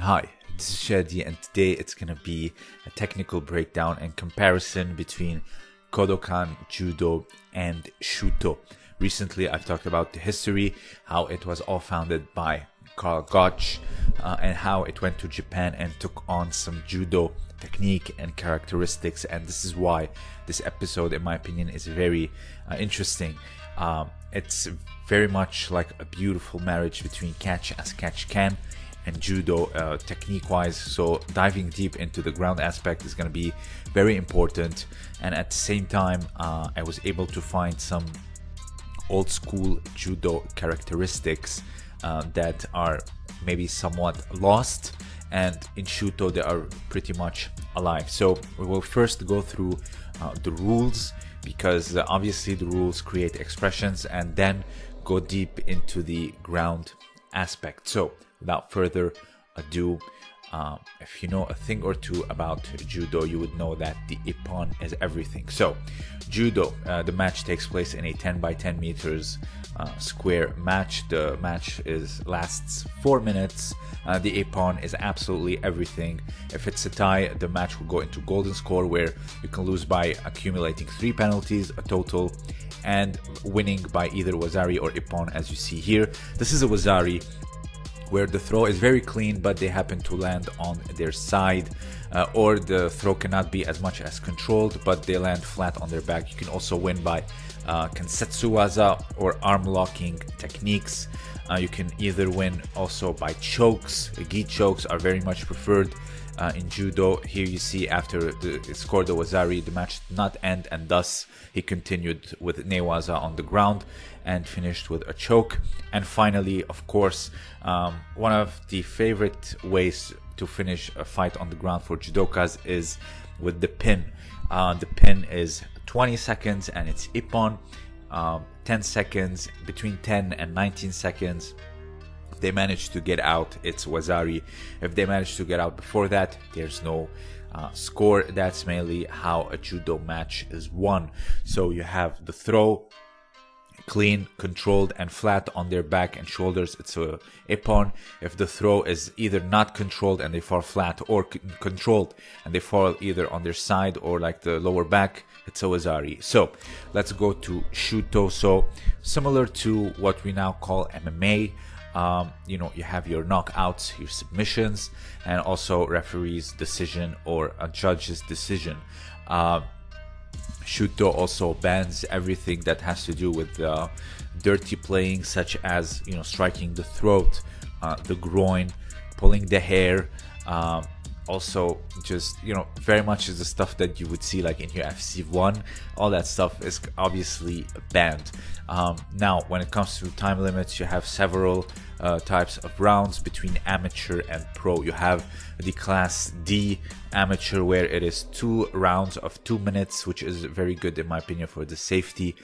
Hi, this is Shadi, and today it's going to be a technical breakdown and comparison between Kodokan, Judo and Shooto. Recently I've talked about the history, how it was all founded by Karl Gotch, and how it went to Japan and took on some Judo technique and characteristics, and this is why this episode, in my opinion, is very interesting. It's very much like a beautiful marriage between catch as catch can and Judo technique wise, so diving deep into the ground aspect is going to be very important. And at the same time, I was able to find some old school Judo characteristics that are maybe somewhat lost, and in Shooto they are pretty much alive. So we will first go through the rules, because obviously the rules create expressions, and then go deep into the ground aspect. So without further ado, if you know a thing or two about Judo, you would know that the ippon is everything. So Judo, the match takes place in a 10 by 10 meters square match. The match lasts 4 minutes. The ippon is absolutely everything. If it's a tie, the match will go into golden score, where you can lose by accumulating 3 penalties, a total, and winning by either wazari or ippon, as you see here. This is a wazari, where the throw is very clean, but they happen to land on their side, or the throw cannot be as much as controlled, but they land flat on their back. You can also win by kansetsu waza or arm locking techniques. You can either win also by chokes. Gi chokes are very much preferred in Judo. Here you see, after it scored the wazari, the match did not end, and thus he continued with newaza on the ground and finished with a choke. And finally, of course, one of the favorite ways to finish a fight on the ground for judokas is with the pin. The pin is 20 seconds and it's ippon. 10 seconds, between 10 and 19 seconds. If they manage to get out, it's wazari. If they manage to get out before that, there's no score. That's mainly how a Judo match is won. So you have the throw clean, controlled, and flat on their back and shoulders, it's a ippon. If the throw is either not controlled and they fall flat, or controlled and they fall either on their side or like the lower back, it's a wazari. So let's go to Shooto. So similar to what we now call MMA, you have your knockouts, your submissions, and also referee's decision or a judge's decision. Shooto also bans everything that has to do with dirty playing, such as striking the throat, the groin, pulling the hair. Also, just very much is the stuff that you would see like in UFC 1. All that stuff is obviously banned. Now, when it comes to time limits, you have several types of rounds between amateur and pro. You have the class D amateur, where it is 2 rounds of 2 minutes, which is very good in my opinion for the safety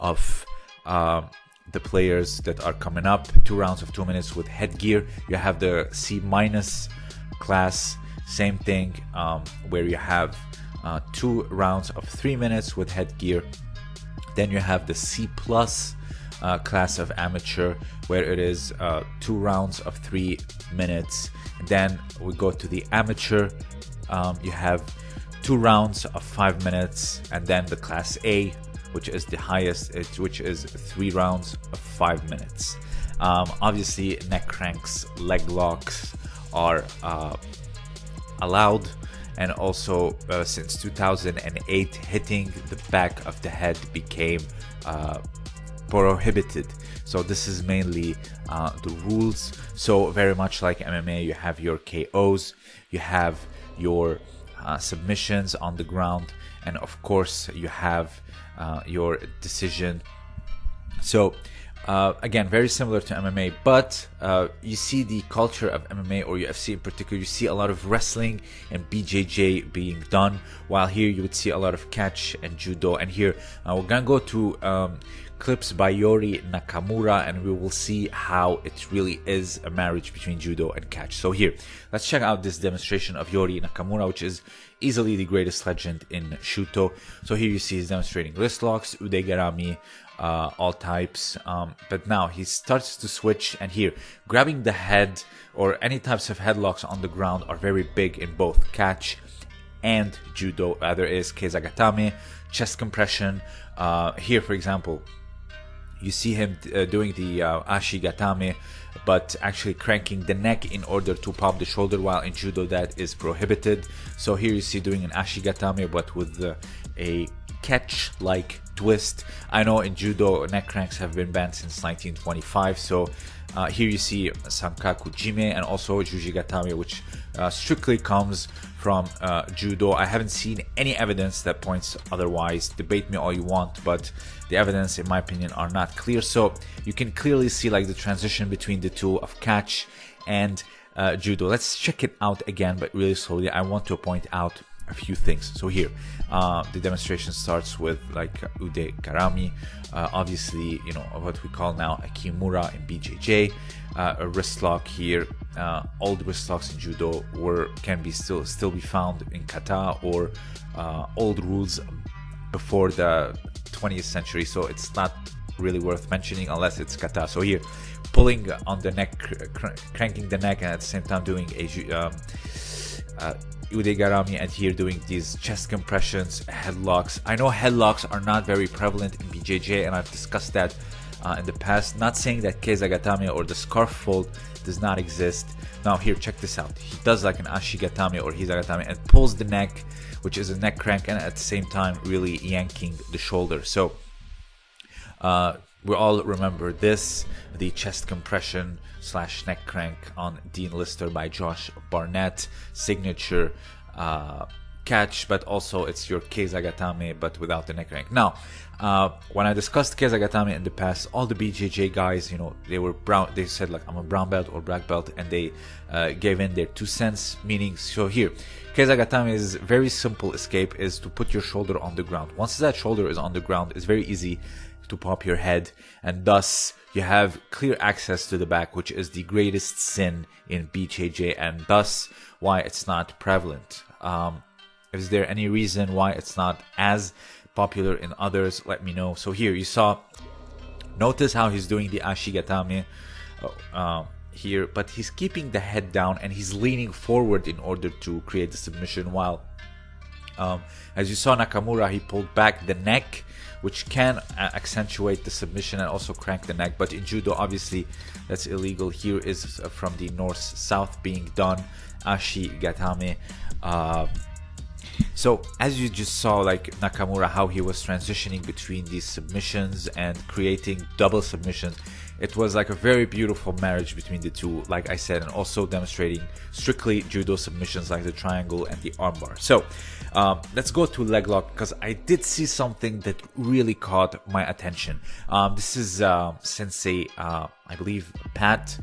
of the players that are coming up. 2 rounds of 2 minutes with headgear. You have the C minus class, same thing, where you have 2 rounds of 3 minutes with headgear. Then you have the C plus class of amateur, where it is 2 rounds of 3 minutes. And then we go to the amateur. You have 2 rounds of 5 minutes, and then the class A, which is the highest, which is 3 rounds of 5 minutes. Obviously, neck cranks, leg locks are allowed, and also since 2008, hitting the back of the head became prohibited. So this is mainly the rules. So very much like MMA, you have your KOs, you have your submissions on the ground, and of course you have your decision. So again, very similar to MMA, but you see the culture of MMA or UFC in particular, you see a lot of wrestling and BJJ being done, while here you would see a lot of catch and Judo. And here we're gonna go to clips by Yori Nakamura, and we will see how it really is a marriage between Judo and catch. So here, let's check out this demonstration of Yori Nakamura, which is easily the greatest legend in Shooto. So here you see he's demonstrating wrist locks, udegarami, all types. But now he starts to switch, and here, grabbing the head or any types of headlocks on the ground are very big in both catch and judo. There is keizagatame, chest compression. Here, for example, you see him doing the ashigatame, but actually cranking the neck in order to pop the shoulder, while in judo that is prohibited. So here you see doing an ashigatame, but with a catch-like twist. I know in judo neck cranks have been banned since 1925, so here you see sankaku jime and also jujigatame, which strictly comes from judo. I haven't seen any evidence that points otherwise. Debate me all you want, but the evidence, in my opinion, are not clear. So you can clearly see like the transition between the two of catch and judo. Let's check it out again, but really slowly. I want to point out a few things. So here, the demonstration starts with like ude garami, obviously, you know, what we call now a kimura in BJJ, a wrist lock here. Old wrist locks in judo can be still be found in kata, or old rules before the 20th century, so it's not really worth mentioning unless it's kata. So here, pulling on the neck, cranking the neck, and at the same time doing a ude garami, and here doing these chest compressions, headlocks. I know headlocks are not very prevalent in BJJ, and I've discussed that in the past. Not saying that keizagatame or the scarf fold does not exist. Now here, check this out. He does like an ashigatame or hizagatame and pulls the neck, which is a neck crank, and at the same time really yanking the shoulder. So we all remember this, the chest compression / neck crank on Dean Lister by Josh Barnett, signature catch, but also it's your keizagatame but without the neck crank. Now when I discussed keizagatame in the past, all the BJJ guys, you know, they said like, I'm a brown belt or black belt, and they gave in their 2 cents meaning. So here, keizagatame is very simple escape, is to put your shoulder on the ground. Once that shoulder is on the ground, it's very easy to pop your head, and thus you have clear access to the back, which is the greatest sin in BJJ, and thus why it's not prevalent. Is there any reason why it's not as popular in others? Let me know. So here you notice how he's doing the ashigatame here, but he's keeping the head down and he's leaning forward in order to create the submission, while as you saw Nakamura, he pulled back the neck, which can accentuate the submission and also crank the neck. But in judo, obviously, that's illegal. Here is from the north-south being done, ashigatame. So as you just saw, like Nakamura, how he was transitioning between these submissions and creating double submissions, it was like a very beautiful marriage between the two, like I said, and also demonstrating strictly judo submissions like the triangle and the armbar. So let's go to Leglock, because I did see something that really caught my attention. This is Sensei, I believe, Pat.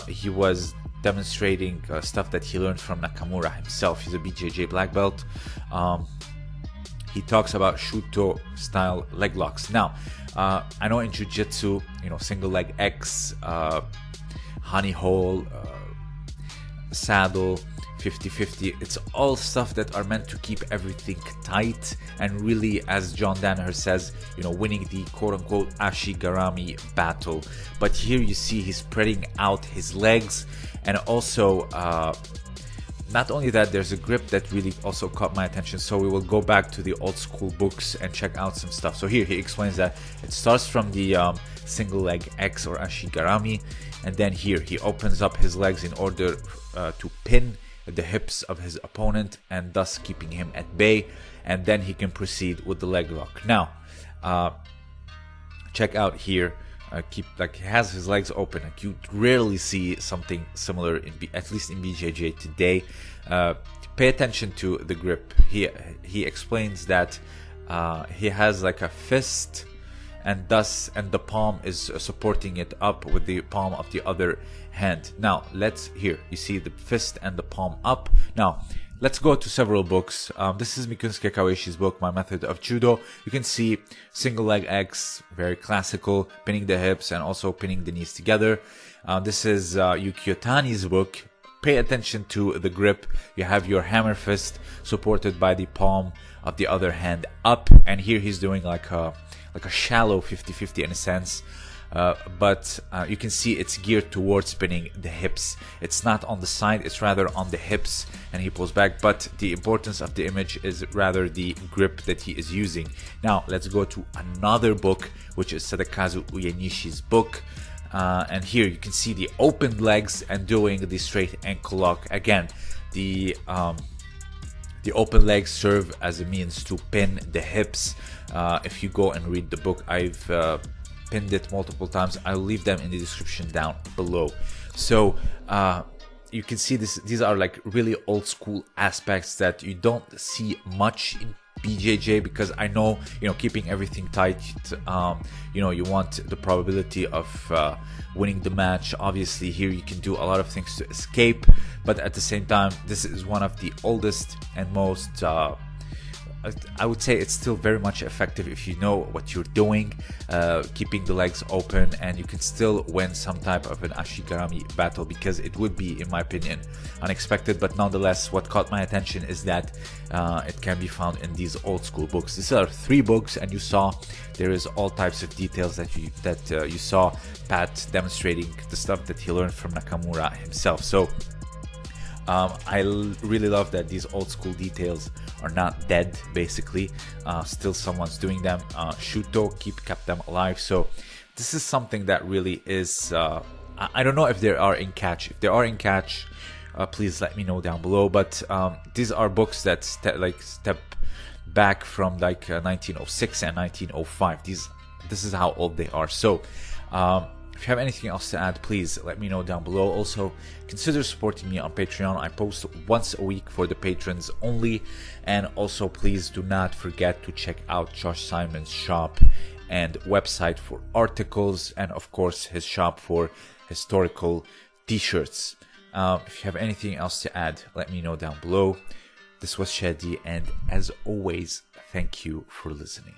He was demonstrating stuff that he learned from Nakamura himself. He's a BJJ black belt. He talks about Shooto style leg locks. Now, I know in Jiu-jitsu, you know, single leg X, honey hole, saddle, 50-50, it's all stuff that are meant to keep everything tight and really, as John Danaher says, you know, winning the quote-unquote ashigarami battle. But here you see he's spreading out his legs, and also not only that, there's a grip that really also caught my attention. So we will go back to the old school books and check out some stuff. So here he explains that it starts from the single leg X or ashigarami, and then here he opens up his legs in order to pin the hips of his opponent and thus keeping him at bay, and then he can proceed with the leg lock. Now check out here, he has his legs open. Like, you rarely see something similar at least in BJJ today. Pay attention to the grip. He explains that he has like a fist, and the palm is supporting it up with the palm of the other hand. Now here you see the fist and the palm up. Now let's go to several books. This is Mikunsuke Kawaishi's book, My Method of Judo. You can see single leg X, very classical, pinning the hips and also pinning the knees together. This is Yuki Otani's book, pay attention to the grip. You have your hammer fist supported by the palm of the other hand up, and here he's doing like a shallow 50-50 in a sense. But you can see it's geared towards spinning the hips. It's not on the side, it's rather on the hips, and he pulls back. But the importance of the image is rather the grip that he is using. Now let's go to another book, which is Sadakazu Uenishi's book. And here you can see the open legs and doing the straight ankle lock. Again, the open legs serve as a means to pin the hips. If you go and read the book, I've pinned it multiple times. I'll leave them in the description down below. So you can see these are like really old school aspects that you don't see much in BJJ, because I know, keeping everything tight, you want the probability of winning the match. Obviously here you can do a lot of things to escape, but at the same time this is one of the oldest and most I would say it's still very much effective if you know what you're doing, keeping the legs open, and you can still win some type of an ashigarami battle, because it would be, in my opinion, unexpected. But nonetheless, what caught my attention is that it can be found in these old school books. These are 3 books, and you saw there is all types of details that you saw Pat demonstrating the stuff that he learned from Nakamura himself. So I really love that these old school details are not dead, basically. Still someone's doing them. Shooto kept them alive. So this is something that really is, I don't know if they are in CACC. If they are in CACC, please let me know down below. But these are books that step back from like 1906 and 1905. This is how old they are. So if you have anything else to add, please let me know down below. Also, consider supporting me on Patreon. I post once a week for the patrons only. And also, please do not forget to check out Josh Simon's shop and website for articles, and of course his shop for historical t-shirts. If you have anything else to add, let me know down below. This was Shadi, and as always, thank you for listening.